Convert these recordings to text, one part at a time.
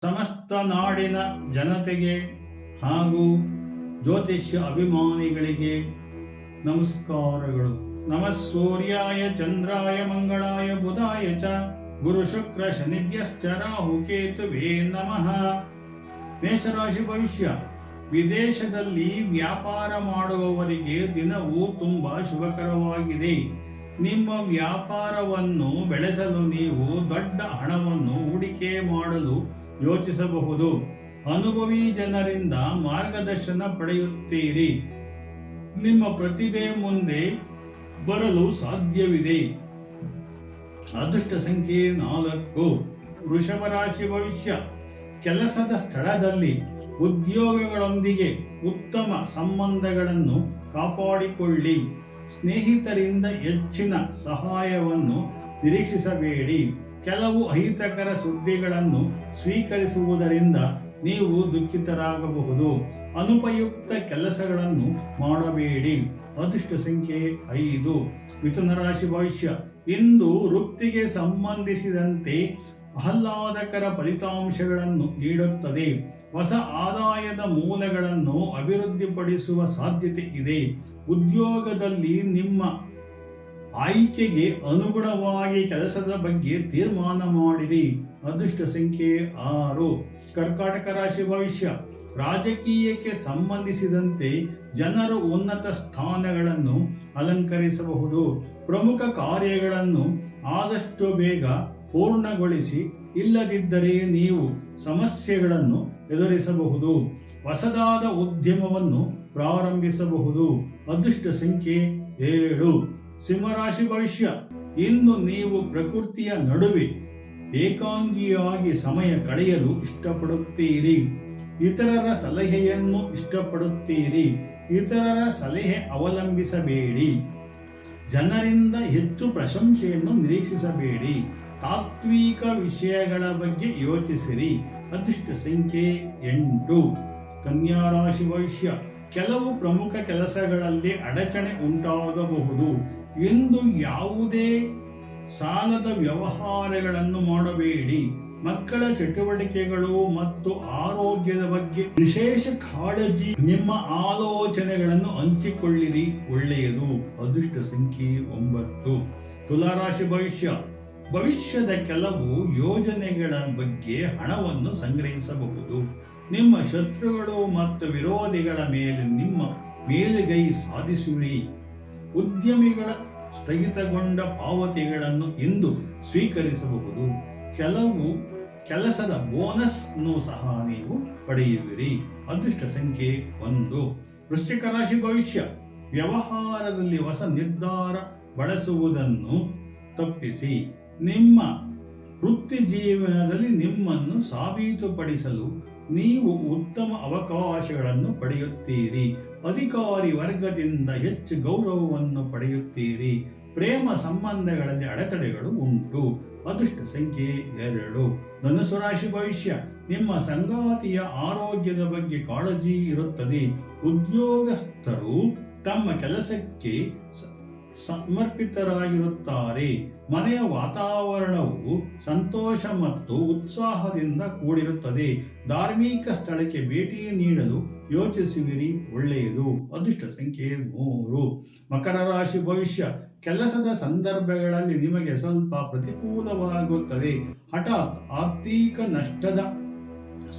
ಸಮಸ್ತ ನಾಡಿನ ಜನತೆಗೆ ಹಾಗೂ ಜ್ಯೋತಿಷ್ಯ ಅಭಿಮಾನಿಗಳಿಗೆ ನಮಸ್ಕಾರಗಳು. ನಮಃ ಸೂರ್ಯಾಯ ಚಂದ್ರಾಯ ಮಂಗಳಾಯ ಬುಧಾಯ ಚ ಗುರು ಶುಕ್ರ ಶನಿಭ್ಯಶ್ಚ ರಾಹು ಕೇತುವೇ ನಮಃ. ಮೇಷರಾಶಿ ಭವಿಷ್ಯ. ವಿದೇಶದಲ್ಲಿ ವ್ಯಾಪಾರ ಮಾಡುವವರಿಗೆ ದಿನವೂ ತುಂಬಾ ಶುಭಕರವಾಗಿದೆ. ನಿಮ್ಮ ವ್ಯಾಪಾರವನ್ನು ಬೆಳೆಸಲು ನೀವು ದೊಡ್ಡ ಹಣವನ್ನು ಹೂಡಿಕೆ ಮಾಡಲು ಯೋಚಿಸಬಹುದು. ಅನುಭವಿ ಜನರಿಂದ ಮಾರ್ಗದರ್ಶನ ಪಡೆಯುತ್ತೀರಿ. ನಿಮ್ಮ ಪ್ರತಿಭೆ ಮುಂದೆ ಬರಲು ಸಾಧ್ಯವಿದೆ. ಅದೃಷ್ಟ ಸಂಖ್ಯೆ 4. ವೃಷಭ ರಾಶಿ ಭವಿಷ್ಯ. ಕೆಲಸದ ಸ್ಥಳದಲ್ಲಿ ಉದ್ಯೋಗಗಳೊಂದಿಗೆ ಉತ್ತಮ ಸಂಬಂಧಗಳನ್ನು ಕಾಪಾಡಿಕೊಳ್ಳಿ. ಸ್ನೇಹಿತರಿಂದ ಹೆಚ್ಚಿನ ಸಹಾಯವನ್ನು ನಿರೀಕ್ಷಿಸಬೇಡಿ. ಕೆಲವು ಅಹಿತಕರ ಸುದ್ದಿಗಳನ್ನು ಸ್ವೀಕರಿಸುವುದರಿಂದ ನೀವು ದುಃಖಿತರಾಗಬಹುದು. ಅನುಪಯುಕ್ತ ಕೆಲಸಗಳನ್ನು ಮಾಡಬೇಡಿ. ಅದೃಷ್ಟ ಸಂಖ್ಯೆ 5. ಮಿಥುನ ರಾಶಿ ಭವಿಷ್ಯ. ಇಂದು ವೃತ್ತಿಗೆ ಸಂಬಂಧಿಸಿದಂತೆ ಆಹ್ಲಾದಕರ ಫಲಿತಾಂಶಗಳನ್ನು ನೀಡುತ್ತದೆ. ಹೊಸ ಆದಾಯದ ಮೂಲಗಳನ್ನು ಅಭಿವೃದ್ಧಿಪಡಿಸುವ ಸಾಧ್ಯತೆ ಇದೆ. ಉದ್ಯೋಗದಲ್ಲಿ ನಿಮ್ಮ ಆಯ್ಕೆಗೆ ಅನುಗುಣವಾಗಿ ಕೆಲಸದ ಬಗ್ಗೆ ತೀರ್ಮಾನ ಮಾಡಿರಿ. ಅದೃಷ್ಟ ಸಂಖ್ಯೆ 6. ಕರ್ಕಾಟಕ ರಾಶಿ ಭವಿಷ್ಯ. ರಾಜಕೀಯಕ್ಕೆ ಸಂಬಂಧಿಸಿದಂತೆ ಜನರು ಉನ್ನತ ಸ್ಥಾನಗಳನ್ನು ಅಲಂಕರಿಸಬಹುದು. ಪ್ರಮುಖ ಕಾರ್ಯಗಳನ್ನು ಆದಷ್ಟು ಬೇಗ ಪೂರ್ಣಗೊಳಿಸಿ, ಇಲ್ಲದಿದ್ದರೆ ನೀವು ಸಮಸ್ಯೆಗಳನ್ನು ಎದುರಿಸಬಹುದು. ಹೊಸದಾದ ಉದ್ಯಮವನ್ನು ಪ್ರಾರಂಭಿಸಬಹುದು. ಅದೃಷ್ಟ ಸಂಖ್ಯೆ 7. ಸಿಂಹರಾಶಿ ಭವಿಷ್ಯ. ಇಂದು ನೀವು ಪ್ರಕೃತಿಯ ನಡುವೆ ಏಕಾಂಗಿಯಾಗಿ ಸಮಯ ಕಳೆಯಲು ಇಷ್ಟಪಡುತ್ತೀರಿ. ಇತರರ ಸಲಹೆಯನ್ನು ಇಷ್ಟಪಡುತ್ತೀರಿ. ಇತರರ ಸಲಹೆ ಅವಲಂಬಿಸಬೇಡಿ. ಜನರಿಂದ ಹೆಚ್ಚು ಪ್ರಶಂಸೆಯನ್ನು ನಿರೀಕ್ಷಿಸಬೇಡಿ. ತಾತ್ವಿಕ ವಿಷಯಗಳ ಬಗ್ಗೆ ಯೋಚಿಸಿರಿ. ಅದೃಷ್ಟ ಸಂಖ್ಯೆ 8. ಕನ್ಯಾ ರಾಶಿ ಭವಿಷ್ಯ. ಕೆಲವು ಪ್ರಮುಖ ಕೆಲಸಗಳಲ್ಲಿ ಅಡಚಣೆ ಉಂಟಾಗಬಹುದು. ಇಂದು ಯಾವುದೇ ಸಾಲದ ವ್ಯವಹಾರಗಳನ್ನು ಮಾಡಬೇಡಿ. ಮಕ್ಕಳ ಚಟುವಟಿಕೆಗಳು ಮತ್ತು ಆರೋಗ್ಯದ ಬಗ್ಗೆ ವಿಶೇಷ ಕಾಳಜಿ. ನಿಮ್ಮ ಆಲೋಚನೆಗಳನ್ನು ಹಂಚಿಕೊಳ್ಳಿರಿ, ಒಳ್ಳೆಯದು. ಅದೃಷ್ಟ ಸಂಖ್ಯೆ 9. ತುಲಾರಾಶಿ ಭವಿಷ್ಯ. ಭವಿಷ್ಯದ ಕೆಲವು ಯೋಜನೆಗಳ ಬಗ್ಗೆ ಹಣವನ್ನು ಸಂಗ್ರಹಿಸಬಹುದು. ನಿಮ್ಮ ಶತ್ರುಗಳು ಮತ್ತು ವಿರೋಧಿಗಳ ಮೇಲೆ ನಿಮ್ಮ ಮೇಲುಗೈ ಸಾಧಿಸುವಿರಿ. ಉದ್ಯಮಿಗಳ ಸ್ಥಗಿತಗೊಂಡ ಪಾವತಿಗಳನ್ನು ಇಂದು ಸ್ವೀಕರಿಸಬಹುದು. ಕೆಲವು ಕೆಲಸದ ಬೋನಸ್ ಅನ್ನು ಸಹ ನೀವು ಪಡೆಯುವಿರಿ. ಅದೃಷ್ಟ ಸಂಖ್ಯೆ 1. ವೃಶ್ಚಿಕ ರಾಶಿ ಭವಿಷ್ಯ. ವ್ಯವಹಾರದಲ್ಲಿ ಹೊಸ ನಿರ್ಧಾರ ಬಳಸುವುದನ್ನು ತಪ್ಪಿಸಿ. ನಿಮ್ಮ ವೃತ್ತಿ ಜೀವನದಲ್ಲಿ ನಿಮ್ಮನ್ನು ಸಾಬೀತುಪಡಿಸಲು ನೀವು ಉತ್ತಮ ಅವಕಾಶಗಳನ್ನು ಪಡೆಯುತ್ತೀರಿ. ಅಧಿಕಾರಿ ವರ್ಗದಿಂದ ಹೆಚ್ಚು ಗೌರವವನ್ನು ಪಡೆಯುತ್ತೀರಿ. ಪ್ರೇಮ ಸಂಬಂಧಗಳಲ್ಲಿ ಅಡೆತಡೆಗಳು ಉಂಟು. ಅದೃಷ್ಟ ಸಂಖ್ಯೆ 2. ಧನುಸ್ಸು ರಾಶಿ ಭವಿಷ್ಯ. ನಿಮ್ಮ ಸಂಗಾತಿಯ ಆರೋಗ್ಯದ ಬಗ್ಗೆ ಕಾಳಜಿ ಇರುತ್ತದೆ. ಉದ್ಯೋಗಸ್ಥರು ತಮ್ಮ ಕೆಲಸಕ್ಕೆ ಸಮರ್ಪಿತರಾಗಿರುತ್ತಾರೆ. ಮನೆಯ ವಾತಾವರಣವು ಸಂತೋಷ ಮತ್ತು ಉತ್ಸಾಹದಿಂದ ಕೂಡಿರುತ್ತದೆ. ಧಾರ್ಮಿಕ ಸ್ಥಳಕ್ಕೆ ಭೇಟಿ ನೀಡಲು ಯೋಚಿಸುವಿರಿ, ಒಳ್ಳೆಯದು. ಅದೃಷ್ಟ ಸಂಖ್ಯೆ 3. ಮಕರ ರಾಶಿ ಭವಿಷ್ಯ. ಕೆಲಸದ ಸಂದರ್ಭಗಳಲ್ಲಿ ನಿಮಗೆ ಸ್ವಲ್ಪ ಪ್ರತಿಕೂಲವಾಗುತ್ತದೆ. ಹಠಾತ್ ಆರ್ಥಿಕ ನಷ್ಟದ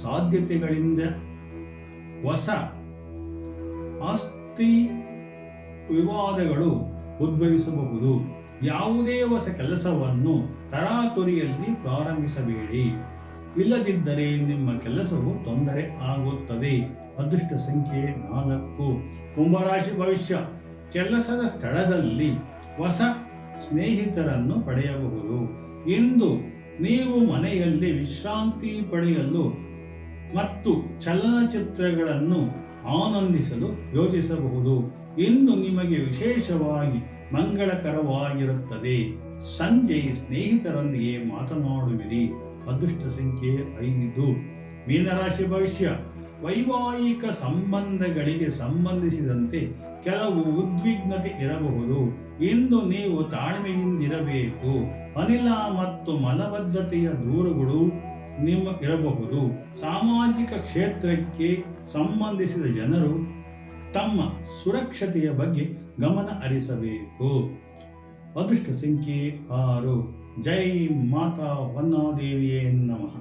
ಸಾಧ್ಯತೆಗಳಿಂದ ಹೊಸ ಆಸ್ತಿ ವಿವಾದಗಳು ಉದ್ಭವಿಸಬಹುದು. ಯಾವುದೇ ಹೊಸ ಕೆಲಸವನ್ನು ತರಾತುರಿಯಲ್ಲಿ ಪ್ರಾರಂಭಿಸಬೇಡಿ. ಇಲ್ಲದಿದ್ದರೆ ನಿಮ್ಮ ಕೆಲಸವು ತೊಂದರೆ ಆಗುತ್ತದೆ. ಅದೃಷ್ಟ ಸಂಖ್ಯೆ 4. ಕುಂಭರಾಶಿ ಭವಿಷ್ಯ. ಕೆಲಸದ ಸ್ಥಳದಲ್ಲಿ ಹೊಸ ಸ್ನೇಹಿತರನ್ನು ಪಡೆಯಬಹುದು. ಇಂದು ನೀವು ಮನೆಯಲ್ಲಿ ವಿಶ್ರಾಂತಿ ಪಡೆಯಲು ಮತ್ತು ಚಲನಚಿತ್ರಗಳನ್ನು ಆನಂದಿಸಲು ಯೋಚಿಸಬಹುದು. ಇಂದು ನಿಮಗೆ ವಿಶೇಷವಾಗಿ ಮಂಗಳಕರವಾಗಿರುತ್ತದೆ. ಸಂಜೆ ಸ್ನೇಹಿತರೊಂದಿಗೆ ಮಾತನಾಡುವಿರಿ. ಅದೃಷ್ಟ ಸಂಖ್ಯೆ 5. ಮೀನರಾಶಿ ಭವಿಷ್ಯ. ವೈವಾಹಿಕ ಸಂಬಂಧಗಳಿಗೆ ಸಂಬಂಧಿಸಿದಂತೆ ಕೆಲವು ಉದ್ವಿಗ್ನತೆ ಇರಬಹುದು. ಇಂದು ನೀವು ತಾಳ್ಮೆಯಿಂದಿರಬೇಕು. ಅನಿಲ ಮತ್ತು ಮಲಬದ್ಧತೆಯ ದೂರುಗಳು ಇರಬಹುದು. ಸಾಮಾಜಿಕ ಕ್ಷೇತ್ರಕ್ಕೆ ಸಂಬಂಧಿಸಿದ ಜನರು ತಮ್ಮ ಸುರಕ್ಷತೆಯ ಬಗ್ಗೆ ಗಮನ ಹರಿಸಬೇಕು. ಅದೃಷ್ಟ ಸಂಖ್ಯೆ 6. ಜೈ ಮಾತಾ ವನ್ನಾದೇವಿಯೇ ನಮಃ.